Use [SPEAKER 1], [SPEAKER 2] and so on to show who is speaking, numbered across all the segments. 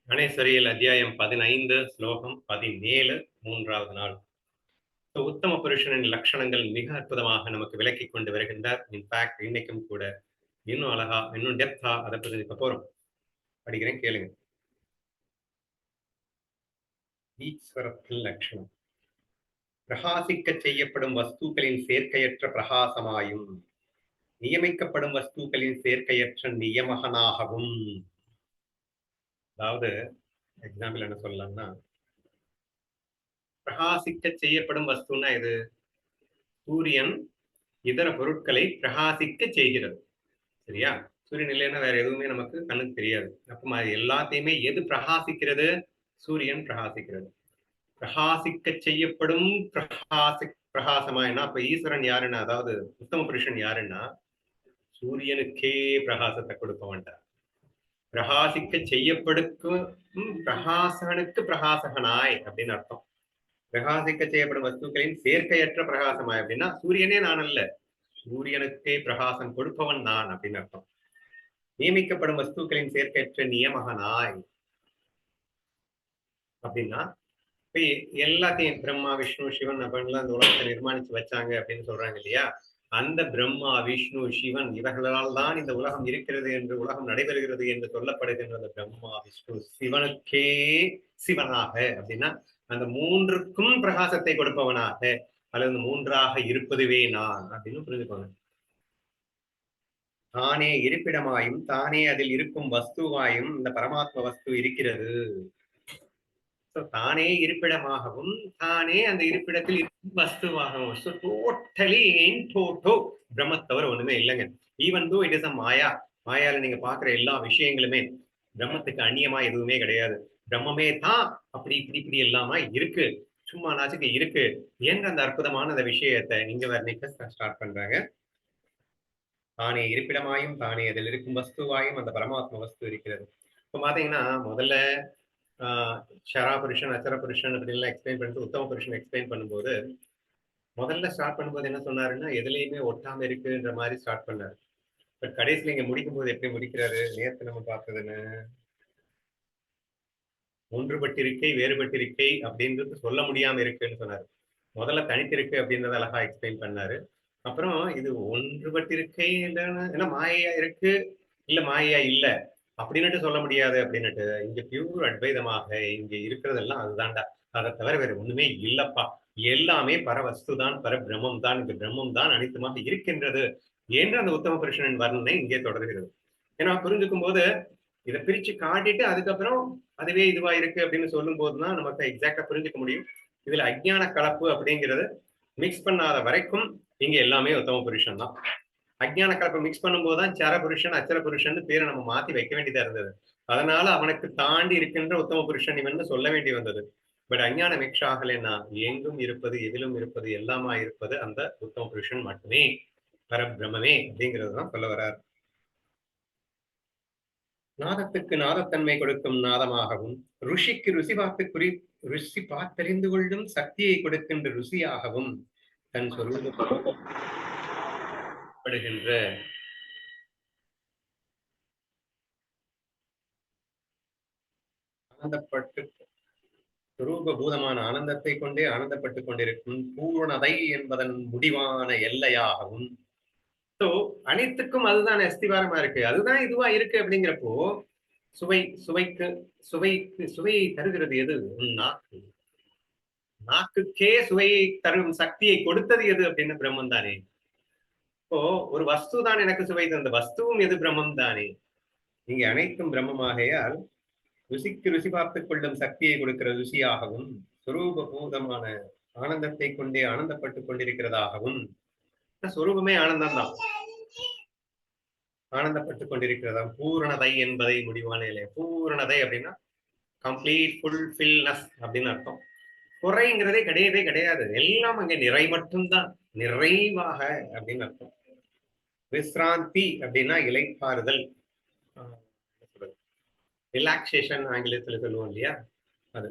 [SPEAKER 1] கணேஸ்வரியில் அத்தியாயம் 15 ஸ்லோகம் 17 மூன்றாவது நாள். உத்தம புருஷனின் லட்சணங்கள் மிக அற்புதமாக நமக்கு விளக்கிக் கொண்டு வருகின்றார். இன்ஃபேக்ட் இன்னைக்கும் கூட இன்னும் அழகா இன்னும் டெப்தா அதை புரிஞ்சுக்க போறோம். படிக்கிறேன், கேளுங்க. ஈஸ்வரத்தின் லட்சணம் பிரகாசிக்க செய்யப்படும் வஸ்துக்களின் சேர்க்கையற்ற பிரகாசமாயும் நியமிக்கப்படும் வஸ்துக்களின் சேர்க்கையற்ற நியமகனாகவும். அதாவது எக்ஸாம்பிள் என்ன சொல்லலாம்னா, பிரகாசிக்க செய்யப்படும் வஸ்துன்னா இது சூரியன் இதர பொருட்களை பிரகாசிக்க செய்கிறது. சரியா? சூரியன் இல்லைன்னா வேற எதுவுமே நமக்கு கண்ணுக்கு தெரியாது. அப்ப எல்லாத்தையுமே எது பிரகாசிக்கிறது? சூரியன் பிரகாசிக்கிறது. பிரகாசிக்க செய்யப்படும் பிரகாசமாயினா அப்ப ஈஸ்வரன் யாருன்னா, அதாவது உத்தம புருஷன் யாருன்னா சூரியனுக்கே பிரகாசத்தை கொடுப்பவன்டார். பிரகாசிக்க செய்யப்படுக்கும் பிரகாசகனுக்கு பிரகாசகனாய் அப்படின்னு அர்த்தம். பிரகாசிக்க செய்யப்படும் வஸ்துக்களின் சேர்க்கையற்ற பிரகாசமாய் அப்படின்னா சூரியனே நான் அல்ல, சூரியனுக்கே பிரகாசம் கொடுப்பவன் நான் அப்படின்னு அர்த்தம். நியமிக்கப்படும் வஸ்துக்களின் சேர்க்கையற்ற நியமகனாய் அப்படின்னா எல்லாத்தையும் பிரம்மா விஷ்ணு சிவன் அப்படின்லாம் அந்த உலகத்தை நிர்மாணிச்சு வச்சாங்க அப்படின்னு சொல்றாங்க இல்லையா? அந்த பிரம்மா விஷ்ணு சிவன் இவர்களால் தான் இந்த உலகம் இருக்கிறது என்று, உலகம் நடைபெறுகிறது என்று சொல்லப்படுகின்ற அந்த பிரம்மா விஷ்ணு சிவனுக்கே சிவனாக அப்படின்னா அந்த மூன்றுக்கும் பிரகாசத்தை கொடுப்பவனாக அல்லது மூன்றாக இருப்பதுவே நான் அப்படின்னு புரிஞ்சுக்கோங்க. தானே இருப்பிடமாயும் தானே அதில் இருக்கும் வஸ்துவாயும் இந்த பரமாத்ம வஸ்து இருக்கிறது. தானே இருப்பிடமாகவும் தானே அந்த இருப்பிடத்தில் இருக்கும் வஸ்துவாகவும். ஸோ டோட்டலி இன் டோட்டோ பிரம்மத்தவர் ஒண்ணுமே இல்லைங்க. Even though it is a மாயா. மாயால நீங்க பாக்குற எல்லா விஷயங்களுமே பிரம்மத்துக்கு அந்நியமா எதுவுமே கிடையாது. பிரம்மமே தான் அப்படி இப்படி இப்படி எல்லாமா இருக்கு, சும்மா நாச்சுக்கு இருக்கு என்ற அந்த அற்புதமான அந்த விஷயத்தை இங்க வர்ணிக்க ஸ்டார்ட் பண்றாங்க. தானே இருப்பிடமாயும் தானே அதில் இருக்கும் வஸ்துவாயும் அந்த பரமாத்ம வஸ்து இருக்கிறது. இப்ப பாத்தீங்கன்னா முதல்ல ஷரா புருஷன் அச்சர புருஷன் அப்படின்லாம் எக்ஸ்பிளைன் பண்ணிட்டு உத்தம புருஷன் எக்ஸ்பிளைன் பண்ணும்போது முதல்ல ஸ்டார்ட் பண்ணும்போது என்ன சொன்னாருன்னா எதுலையுமே ஒட்டாம இருக்குன்ற மாதிரி ஸ்டார்ட் பண்ணாரு. பட் கடைசியில இங்க முடிக்கும் போது எப்படி முடிக்கிறாரு? நேற்று நம்ம பார்த்ததுன்னு ஒன்றுபட்டிருக்கை வேறுபட்டிருக்கை அப்படின்றது சொல்ல முடியாம இருக்குன்னு சொன்னாரு. முதல்ல தனித்திருக்கு அப்படின்றத அழகா எக்ஸ்பிளைன் பண்ணாரு. அப்புறம் இது ஒன்றுபட்டிருக்கை ஏன்னா மாயையா இருக்கு இல்ல மாயையா இல்ல அப்படின்னுட்டு சொல்ல முடியாது அப்படின்னுட்டு இங்க பியூர் அத்வைதமாக இங்க இருக்கிறதெல்லாம் அதுதான்டா, அதை தவிர வேற ஒண்ணுமே இல்லப்பா, எல்லாமே பரவஸ்து தான், பர பிரம்மம் தான், இந்த பிரம்மம் தான் அனைத்துமாக இருக்கின்றது என்று அந்த உத்தம புருஷனின் வர்ணனை இங்கே தொடர்கிறது. ஏன்னா புரிஞ்சுக்கும் போது இதை பிரிச்சு காட்டிட்டு அதுக்கப்புறம் அதுவே இதுவா இருக்கு அப்படின்னு சொல்லும் போதுதான் நமக்கு எக்ஸாக்டா புரிஞ்சுக்க முடியும். இதுல அஜ்ஞான கலப்பு அப்படிங்கிறது மிக்ஸ் பண்ணாத வரைக்கும் இங்க எல்லாமே உத்தம புருஷன் தான். அஜ்ஞான கலப்பை மிக்ஸ் பண்ணும்போதுதான் சர புருஷன் அச்சர புருஷன் பேரை நம்ம மாத்தி வைக்க வேண்டியதா இருந்தது. அதனால அவனுக்கு தாண்டி இருக்கின்ற உத்தம புருஷன் இவன் சொல்ல வேண்டி வந்தது. பட் அஞ்ஞான மிக்ஸ் ஆகலைன்னா எங்கும் இருப்பது எதிலும் இருப்பது எல்லாமா இருப்பது அந்த உத்தம புருஷன் மட்டுமே, பரபிரமே அப்படிங்கிறதுதான் சொல்ல வர்றார். நாதத்துக்கு நாதத்தன்மை கொடுக்கும் நாதமாகவும் ருஷிக்கு ருசி பார்த்தறிந்து கொள்ளும் சக்தியை கொடுக்கின்ற ருசியாகவும் தன் சொல்லுப்படுகின்ற ஆனந்தப்பட்டு சுரூபபூதமான ஆனந்தத்தை கொண்டே ஆனந்தப்பட்டுக் கொண்டிருக்கும் பூரணதை என்பதன் முடிவான எல்லையாகவும். ஸோ அனைத்துக்கும் அதுதான் அஸ்திவாரமா இருக்கு, அதுதான் இதுவா இருக்கு. அப்படிங்கிறப்போ சுவையை தருகிறது எது? நாக்கு. நாக்குக்கே சுவையை தரும் சக்தியை கொடுத்தது எது அப்படின்னு பிரம்மம் தானே. இப்போ ஒரு வஸ்து தான் எனக்கு சுவை தந்த வஸ்துவும் எது? பிரம்மம் தானே. இங்க அனைத்தும் பிரம்மமாகையால் ருசிக்கு ருசி பார்த்துக் கொள்ளும் சக்தியை கொடுக்கிற ருசியாகவும் சுரூபபூதமான ஆனந்தத்தை கொண்டே ஆனந்தப்பட்டுக் கொண்டிருக்கிறதாகவும். சுரூபமே ஆனந்தம் தான், ஆனந்தப்பட்டுக் கொண்டிருக்கிறதாம். பூரணதை என்பதை முடிவான நிலை. பூரணதை அப்படின்னா கம்ப்ளீட் ஃபுல்ஃபில்னஸ் அப்படின்னு அர்த்தம். குறைங்கிறதே கிடையவே கிடையாது, எல்லாம் அங்க நிறை மட்டும்தான், நிறைவாக அப்படின்னு அர்த்தம். விஸ்ராந்தி அப்படின்னா இளைப்பாறுதல், ரிலாக்ஸேஷன் ஆங்கிலத்தில் சொல்லுவோம் இல்லையா, அது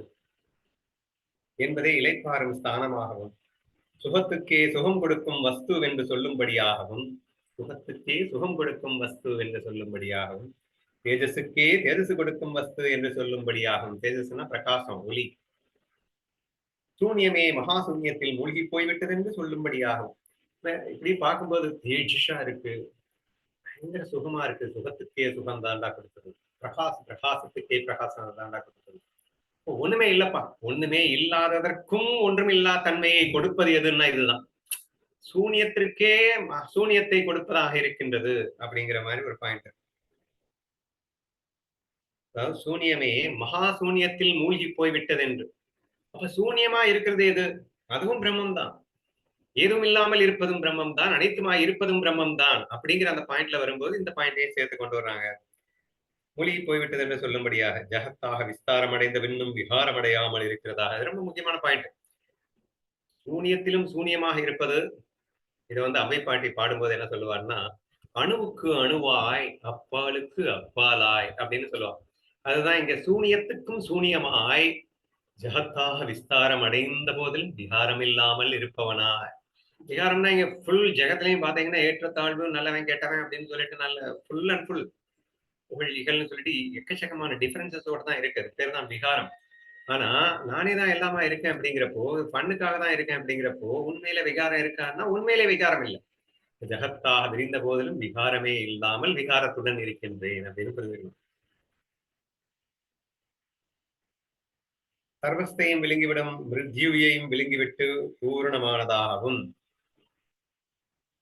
[SPEAKER 1] என்பதை இளைப்பாறும் ஸ்தானமாகவும் சுகத்துக்கே சுகம் கொடுக்கும் வஸ்து என்று சொல்லும்படியாகவும் சுகத்துக்கே சுகம் கொடுக்கும் வஸ்து என்று சொல்லும்படியாகவும் தேஜஸுக்கே தேஜஸ் கொடுக்கும் வஸ்து என்று சொல்லும்படியாகும். தேஜஸ்னா பிரகாசம், ஒளி. சூன்யமே மகா சூன்யத்தில் மூழ்கி போய்விட்டது என்று சொல்லும்படியாகும். இப்படி பார்க்கும்போது தேஜஸா இருக்கு, பயங்கர சுகமா இருக்கு. சுகத்துக்கே சுகம் தாண்டா கொடுத்தது. பிரகாசத்துக்கே பிரகாசம் தாண்டா கொடுத்தது. ஒண்ணுமே இல்லப்பா. ஒண்ணுமே இல்லாததற்கும் ஒன்றுமில்லா தன்மையை கொடுப்பது எதுன்னா இதுதான். சூனியத்திற்கே சூனியத்தை கொடுப்பதாக இருக்கின்றது அப்படிங்கிற மாதிரி ஒரு பாயிண்ட். அதாவது சூனியமே மகா சூனியத்தில் மூழ்கி போய்விட்டது என்று. அப்ப சூனியமா இருக்கிறது எது? அதுவும் பிரம்மம் தான். ஏதும் இல்லாமல் இருப்பதும் பிரம்மம் தான், அனைத்துமாய் இருப்பதும் பிரம்மம் தான் அப்படிங்கிற அந்த பாயிண்ட்ல வரும்போது இந்த பாயிண்டையும் சேர்த்து கொண்டு வர்றாங்க. மூழ்கி போய்விட்டது என்று சொல்லும்படியாக ஜகத்தாக விஸ்தாரம் அடைந்த பின்னும் விகாரம் அடையாமல் இருக்கிறதாக. அது ரொம்ப முக்கியமான பாயிண்ட். சூனியத்திலும் சூனியமாக இருப்பது. இதை அவ்வை பாட்டி பாடும்போது என்ன சொல்லுவார்னா, அணுவுக்கு அணுவாய் அப்பாலுக்கு அப்பாலாய் அப்படின்னு சொல்லுவார். அதுதான் இங்க சூனியத்துக்கும் சூனியமாய் ஜகத்தாக விஸ்தாரம் அடைந்த போதிலும் விகாரம் இல்லாமல் இருப்பவனாய். விகாரம்னா இங்க ஃபுல் ஜெகத்திலையும் பாத்தீங்கன்னா ஏற்றத்தாழ்வு, நல்லவன் கெட்டவன் அப்படின்னு சொல்லிட்டு நல்ல ஃபுல் அண்ட் ஃபுல் புகழ் இகழ்னு சொல்லிட்டு எக்கச்சக்கமான டிஃபரன்சஸோட தான் இருக்கு. அது பேர் தான் விகாரம். ஆனா நானே தான் எல்லாமா இருக்கேன் அப்படிங்கிறப்போ, பண்ணுக்காக தான் இருக்கேன் அப்படிங்கிறப்போ உண்மையில விகாரம் இருக்கான்னா உண்மையிலே விகாரம் இல்லை. ஜகத்தாக விரிந்த போதிலும் விகாரமே இல்லாமல் விகாரத்துடன் இருக்கின்றேன் அப்படின்னு புரிஞ்சுக்கணும். சர்வஸ்தையும் விழுங்கிவிடும் மிருத்யுவையும் விழுங்கிவிட்டு பூரணமானதாகவும்.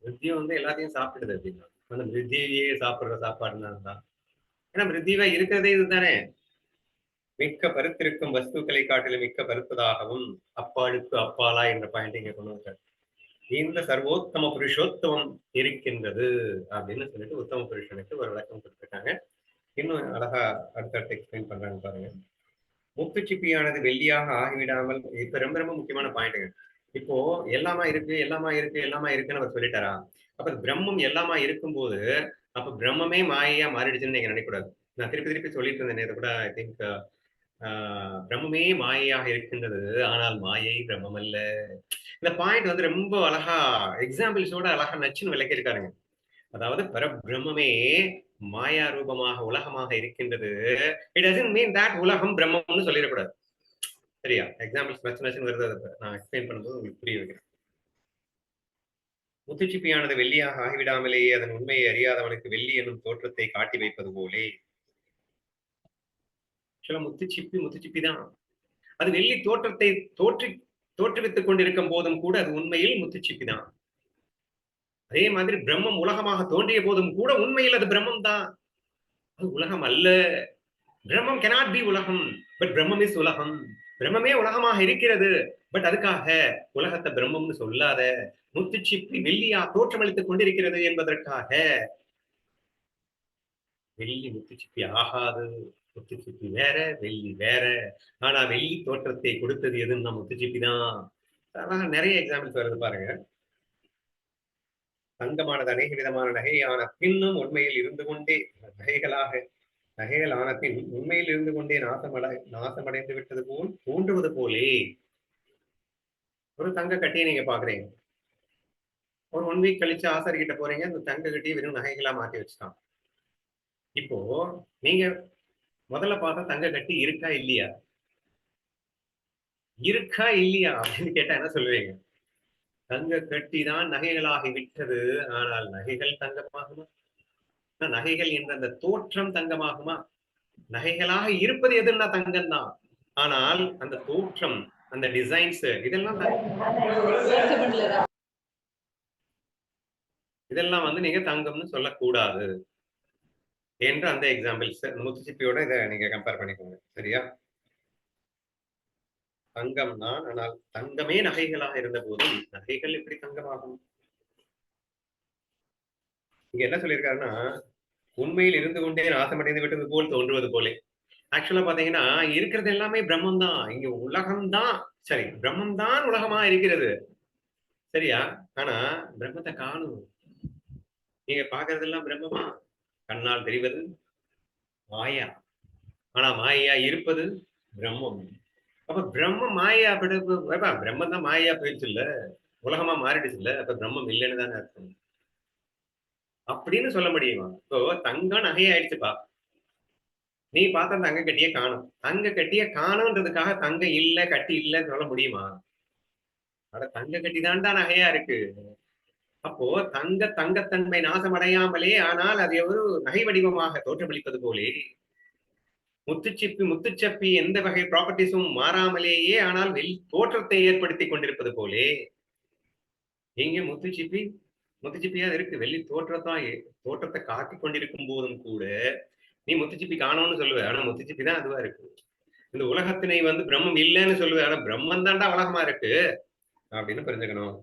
[SPEAKER 1] மிருத்யு எல்லாத்தையும் சாப்பிடுது அப்படின்னா அந்த மிருத்யுவையே சாப்பிடுற சாப்பாடுனா தான். ஏன்னா மிருத்யுவா இருக்கிறதே இதுதானே. மிக்க பருத்திருக்கும் வஸ்துக்களை காட்டிலும் மிக்க பருத்ததாகவும் அப்பாளுக்கு அப்பாலா என்ற பாயிண்ட் இங்க கொண்டு வந்தார். இந்த சர்வோத்தம புருஷோத்தமம் இருக்கின்றது அப்படின்னு சொல்லிட்டு உத்தம புருஷனுக்கு ஒரு விளக்கம் கொடுத்திருக்காங்க. இன்னும் அழகா அடுத்தடுத்து எக்ஸ்பிளைன் பண்றாங்க பாருங்க. முத்துச்சிப்பியானது வெள்ளியாக ஆகிவிடாமல், இப்ப ரொம்ப ரொம்ப முக்கியமான பாயிண்ட்டுங்க. இப்போ எல்லாமா இருக்கு எல்லாமா இருக்கு எல்லாமா இருக்குன்னு அவர் சொல்லிட்டாரா? அப்ப பிரம்மம் எல்லாமா இருக்கும்போது அப்ப பிரம்மமே மாயையா மாறிடுச்சுன்னு நீங்க நினைக்கக்கூடாது. நான் திருப்பி திருப்பி சொல்லிட்டு இருந்தேன் இதை கூட. ஐ திங்க் பிரம்மமே மாயையாக இருக்கின்றது, ஆனால் மாயை பிரம்மம் அல்ல. இந்த பாயிண்ட் ரொம்ப அழகா எக்ஸாம்பிள்ஸோட அழகா நச்சுன்னு விளக்கியிருக்காருங்க. அதாவது பரபிரம்மே மாயா ரூபமாக உலகமாக இருக்கின்றது. இட் டசன்ட் மீன் தட் உலகம் பிரம்மம்னு சொல்லிடக்கூடாது. சரியா? எக்ஸாம்பிள்ஸ் நச்சு நச்சுன்னு வருது. நான் எக்ஸ்பிளைன் பண்ணும்போது உங்களுக்கு புரிய வைக்கிறேன். முத்துச்சிப்பியானது வெள்ளியாக ஆகிவிடாமலேயே அதன் உண்மையை அறியாதவனுக்கு வெள்ளி என்னும் தோற்றத்தை காட்டி வைப்பது போலே. முத்துச்சிப்பி தான். அது வெள்ளி தோற்றத்தை தோற்றுவித்துக் கொண்டிருக்கும் போதும் கூட அது உண்மையில் முத்துச்சிப்பி தான். அதே மாதிரி பிரம்மம் உலகமாக தோன்றிய போதும் கூட உண்மையில் அது பிரம்மம் தான். அது உலகம் அல்ல. பிரம்மம் cannot be உலகம், பட் பிரம்மம் இஸ் உலகம். பிரம்மமே உலகமாக இருக்கிறது, பட் அதுக்காக உலகத்தை பிரம்மம்னு சொல்லாத. முத்துச்சிப்பி வெள்ளியா தோற்றமளித்துக் கொண்டிருக்கிறது என்பதற்காக வெள்ளி முத்துச்சிப்பி ஆகாது. முத்துச்சிப்பி வேற, வெள்ளி வேற. ஆனா வெள்ளி தோற்றத்தை கொடுத்தது எதுன்னா முத்துச்சிப்பி தான். நிறைய எக்ஸாம்பிள்ஸ் வருது பாருங்க. தங்கமானது அநேக விதமான நகையான பின்னும் உண்மையில் இருந்து கொண்டே நகைகள் ஆன பின் உண்மையில் இருந்து கொண்டே நாசமடைந்து விட்டது போல் தோன்றுவது போலே. ஒரு தங்க கட்டியை நீங்க பாக்குறீங்க. ஒரு 1 வீக் கழிச்சு ஆசாரி கிட்ட போறீங்க, அந்த தங்க கட்டியை வெறும் நகைகளா மாத்தி வச்சுட்டான். இப்போ நீங்க முதல்ல பார்த்தா தங்க கட்டி இருக்கா இல்லையா? இருக்கா இல்லையா அப்படின்னு கேட்டா என்ன சொல்லுவீங்க? தங்க கட்டி தான் நகைகளாகி விட்டது. ஆனால் நகைகள் தங்கமாகுமா? நகைகள் என்ற அந்த தோற்றம் தங்கமாகுமா? நகைகளாக இருப்பது எதுன்னா தங்கம் தான். ஆனால் அந்த தோற்றம், அந்த டிசைன்ஸ் இதெல்லாம் நீங்க தங்கம்னு சொல்லக்கூடாது என்று அந்த எக்ஸாம்பிள்ஸ் முத்துச்சிப்பியோட இதை நீங்க கம்பேர் பண்ணிக்கோங்க. சரியா? தங்கம் தான், ஆனால் தங்கமே நகைகளாக இருந்த போதும் நகைகள் எப்படி தங்கமாகும்? இங்க என்ன சொல்லியிருக்காருன்னா, உண்மையில் இருந்து கொண்டே நாசமடைந்து விட்டது போல் தோன்றுவது போலே. ஆக்சுவலா பாத்தீங்கன்னா இருக்கிறது எல்லாமே பிரம்மம் தான். இங்க உலகம் தான். சரி, பிரம்மம் தான் உலகமா இருக்கிறது. சரியா? ஆனா பிரம்மத்தை காணும். நீங்க பாக்குறதெல்லாம் பிரம்மமா? கண்ணால் தெரிவது மாயா. ஆனா மாயா இருப்பது பிரம்மம். அப்ப பிரம்மம் மாயா பிரம்மம் தான் மாயா போயிடுச்சு இல்ல, உலகமா மாறிடுச்சு இல்ல, அப்ப பிரம்மம் இல்லைன்னு தானே அர்த்தம். அப்படின்னு சொல்ல முடியுமா? இப்போ தங்கம் நகை ஆயிடுச்சுப்பா. நீ பார்த்த தங்க கட்டிய காணும். தங்க கட்டிய காணும்ன்றதுக்காக தங்க இல்ல, கட்டி இல்லன்னு சொல்ல முடியுமா? அட தங்க கட்டி தான்டா நகையா இருக்கு. அப்போ தங்கத்தன்மை நாசமடையாமலே ஆனால் அதை ஒரு நகை வடிவமாக தோற்றமளிப்பது போலே, முத்துச்சப்பி எந்த வகை ப்ராப்பர்ட்டீஸும் மாறாமலேயே ஆனால் தோற்றத்தை ஏற்படுத்திக் கொண்டிருப்பது போலே, எங்கே முத்துச்சிப்பியா இருக்கு. வெள்ளி தோற்றத்தை காட்டிக் கொண்டிருக்கும் போதும் கூட, நீ முத்துச்சிப்பி காணோம்னு சொல்லுவ. ஆனா முத்துச்சிப்பி தான் அதுவா இருக்கு. இந்த உலகத்தினை பிரம்மம் இல்லைன்னு சொல்லுவ. ஆனா பிரம்மம் தான்டா உலகமா இருக்கு அப்படின்னு புரிஞ்சுக்கணும்.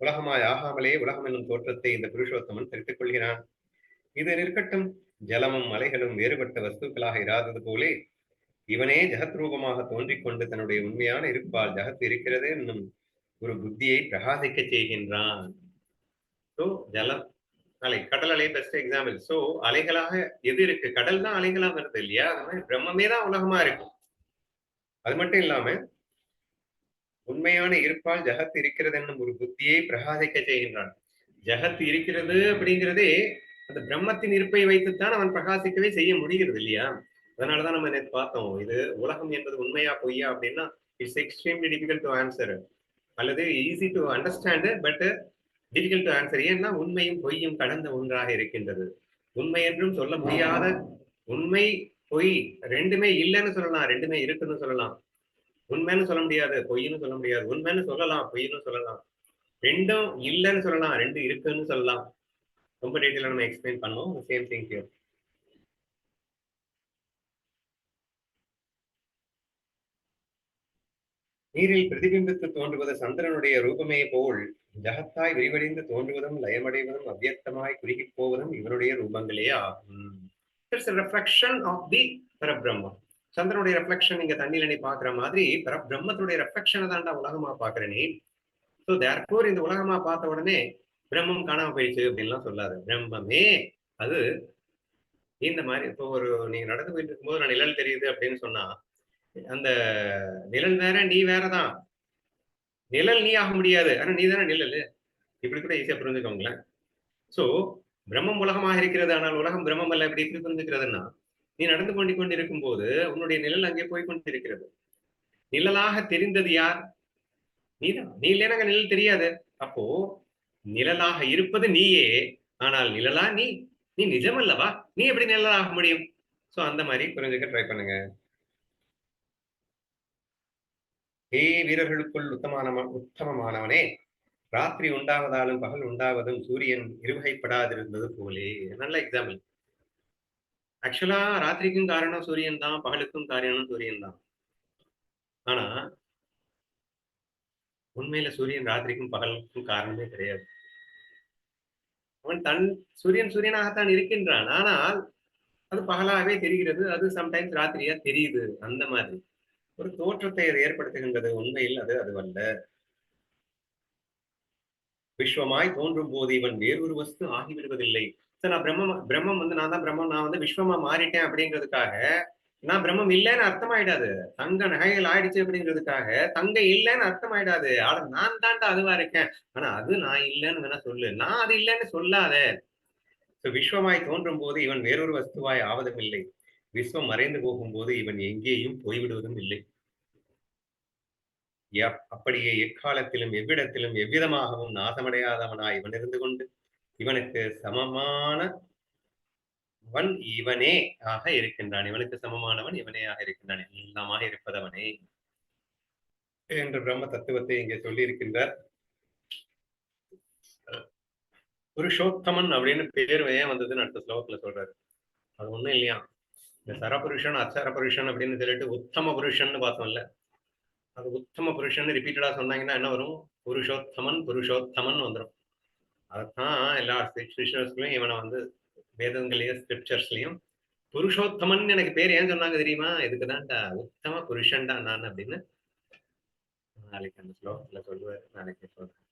[SPEAKER 1] உலகமாய் ஆகாமலே உலகம் என்னும் தோற்றத்தை இந்த புருஷோத்தமன் தெரிவித்துக் கொள்கிறான். இது நிற்கட்டும். ஜலமும் மலைகளும் வேறுபட்ட வஸ்துக்களாக இராதது போலே இவனே ஜகத் ரூபமாக தோன்றிக் கொண்டு தன்னுடைய உண்மையான இருப்பால் ஜகத் இருக்கிறது என்னும் ஒரு புத்தியை பிரகாசிக்க செய்கின்றான். சோ ஜலம் அலை, கடல் அலை பெஸ்ட் எக்ஸாம்பிள். சோ அலைகளாக எது இருக்கு? கடல் தான் அலைகளா வருது இல்லையா? அது மாதிரி பிரம்மமே தான் உலகமா இருக்கு. அது மட்டும் இல்லாம உண்மையான இருப்பால் ஜகத் இருக்கிறது என்னும் ஒரு புத்தியை பிரகாசிக்க செய்கின்றான். ஜகத் இருக்கிறது அப்படிங்கிறதே அந்த பிரம்மத்தின் இருப்பை வைத்துத்தான் அவன் பிரகாசிக்கவே செய்ய முடிகிறது இல்லையா? அதனாலதான் நம்ம நேற்று பார்த்தோம். இது உலகம் என்பது உண்மையா பொய்யா அப்படின்னா it's extremely difficult to answer, அல்லது easy to understand but difficult to answer. ஏன்னா உண்மையும் பொய்யும் கடந்த ஒன்றாக இருக்கின்றது. உண்மை என்றும் சொல்ல முடியாத, உண்மை பொய் ரெண்டுமே இல்லைன்னு சொல்லலாம், ரெண்டுமே இருக்குன்னு சொல்லலாம். உண்மைன்னு சொல்ல முடியாது, பொய்ன்னு சொல்ல முடியாது. உண்மைன்னு சொல்லலாம், பொய்ன்னு சொல்லலாம். ரெண்டும் இல்லைன்னு சொல்லலாம், ரெண்டு இருக்குன்னு சொல்லலாம். ரொம்ப டீட்டெயிலா நம்ம எக்ஸ்பிளைன் பண்ணோம். Same thing here. நீரில் பிரதிபிம்பித்து தோன்றுவது சந்திரனுடைய ரூபமே போல் ஜகத்தாய் விரிவடைந்து தோன்றுவதும் லயமடைவதும் அவ்வியக்தமாய் குறுகிப் போவதும் இவனுடைய ரூபங்களே ஆகும். இட்ஸ் ரெஃப்ளெக்ஷன் ஆஃப் தி பரபிரம்மம். சந்திரனுடைய ரெஃப்ளெக்ஷன் நீங்க தண்ணியில நீ பாக்குற மாதிரி பரபிரம்மத்துடைய ரெஃப்ளெக்ஷனை தாண்டா உலகமா பாக்குற நீ. ஸோ தேர்ஃபோர் இந்த உலகமா பார்த்த உடனே பிரம்மம் காணாம போயிடுச்சு அப்படின்லாம் சொல்லாது. பிரம்மமே அது இந்த மாதிரி இப்போ நீங்க நடந்து போயிட்டு இருக்கும்போது நான் நிழல் தெரியுது அப்படின்னு சொன்னா அந்த நிழல் வேற நீ வேறதான். நிழல் நீ ஆக முடியாது, ஆனா நீ தானே நிழல். இப்படி கூட ஈஸியா புரிஞ்சுக்கோங்களேன். சோ பிரம்மம் உலகமாக இருக்கிறது, ஆனால் உலகம் பிரம்மம் அல்ல. எப்படி புரிஞ்சுக்கிறதுன்னா, நீ நடந்து கொண்டிருக்கும் போது உன்னுடைய நிழல் அங்கே போய் கொண்டிருக்கிறது. நிழலாக தெரிந்தது யார்? நீதான். நீ இல்லைன்னா நிழல் தெரியாது. அப்போ நிழலாக இருப்பது நீயே, ஆனால் நிழலா நீ? நீ நிஜம் அல்லவா? நீ எப்படி நிழலாக முடியும்? சோ அந்த மாதிரி புரிஞ்சுக்க ட்ரை பண்ணுங்க. ஏ வீரர்களுக்குள் உத்தமமானவனே, ராத்திரி உண்டாவதாலும் பகல் உண்டாவதும் சூரியன் இருவகைப்படாதிருந்தது போலே. நல்ல எக்ஸாம்பிள். ஆக்சுவலா ராத்திரிக்கும் காரணம் சூரியன் தான், பகலுக்கும் காரணம் சூரியன் தான். ஆனா உண்மையில சூரியன் ராத்திரிக்கும் பகலுக்கும் காரணமே கிடையாது. அவன் சூரியனாகத்தான் இருக்கின்றான். ஆனால் அது பகலாகவே தெரிகிறது, அது சம்டைம்ஸ் ராத்திரியா தெரியுது. அந்த மாதிரி ஒரு தோற்றத்தை அது ஏற்படுத்துகின்றது. உண்மையில் அது அதுவல்ல. விஸ்வமாய் தோன்றும் போது இவன் வேறொரு வஸ்து ஆகிவிடுவதில்லை. நான் பிரம்மம் நான் தான் பிரம்மம், நான் விஸ்வமா மாறிட்டேன் அப்படிங்கிறதுக்காக நான் பிரம்மம் இல்லைன்னு அர்த்தமாயிடாது. தங்க நகைகள் ஆயிடுச்சு அப்படிங்கிறதுக்காக தங்க இல்லைன்னு அர்த்தமாயிடாது. ஆனா நான் தான்டா அதுவா இருக்கேன். ஆனா அது நான் இல்லைன்னு வேணா சொல்லு, நான் அது இல்லைன்னு சொல்லாத. விஸ்வமாய் தோன்றும் போது இவன் வேறொரு வஸ்துவாய் ஆவதும் இல்லை. விஸ்வம் மறைந்து போகும்போது இவன் எங்கேயும் போய்விடுவதும் இல்லை. அப்படியே எக்காலத்திலும் எவ்விடத்திலும் எவ்விதமாகவும் நாசமடையாதவனாய் இவன் இருந்து கொண்டு இவனுக்கு சமமானவன் இவனே ஆக இருக்கின்றான். இவனுக்கு சமமானவன் இவனே ஆக இருக்கின்றான். எல்லாமாக இருப்பதவனே என்ற பிரம்ம தத்துவத்தை இங்கே சொல்லி இருக்கின்றார். புருஷோத்தமன் அப்படின்னு பேர் ஏன் வந்ததுன்னு அடுத்த ஸ்லோகத்துல சொல்றாரு. அது ஒண்ணும் இல்லையா, இந்த சரபுருஷன் அச்சரபுருஷன் அப்படின்னு சொல்லிட்டு உத்தம புருஷன் பார்த்தோம்ல, அது உத்தம புருஷன் ரிப்பீட்டடா சொன்னாங்கன்னா என்ன வரும்? புருஷோத்தமன் வந்துடும். அதான் எல்லா ஸ்கிரிப்சர்ஸ்லயும் இவனை வேதங்களையும் ஸ்கிரிப்சர்ஸ்லயும் புருஷோத்தமன் எனக்கு பேர் ஏன் சொன்னாங்க தெரியுமா? இதுக்குதான்டா உத்தம புருஷன்டா நான் அப்படின்னு நாளைக்கு அந்த ஸ்லோகத்துல சொல்லுவாரு. நாளைக்கு சொல்றேன்.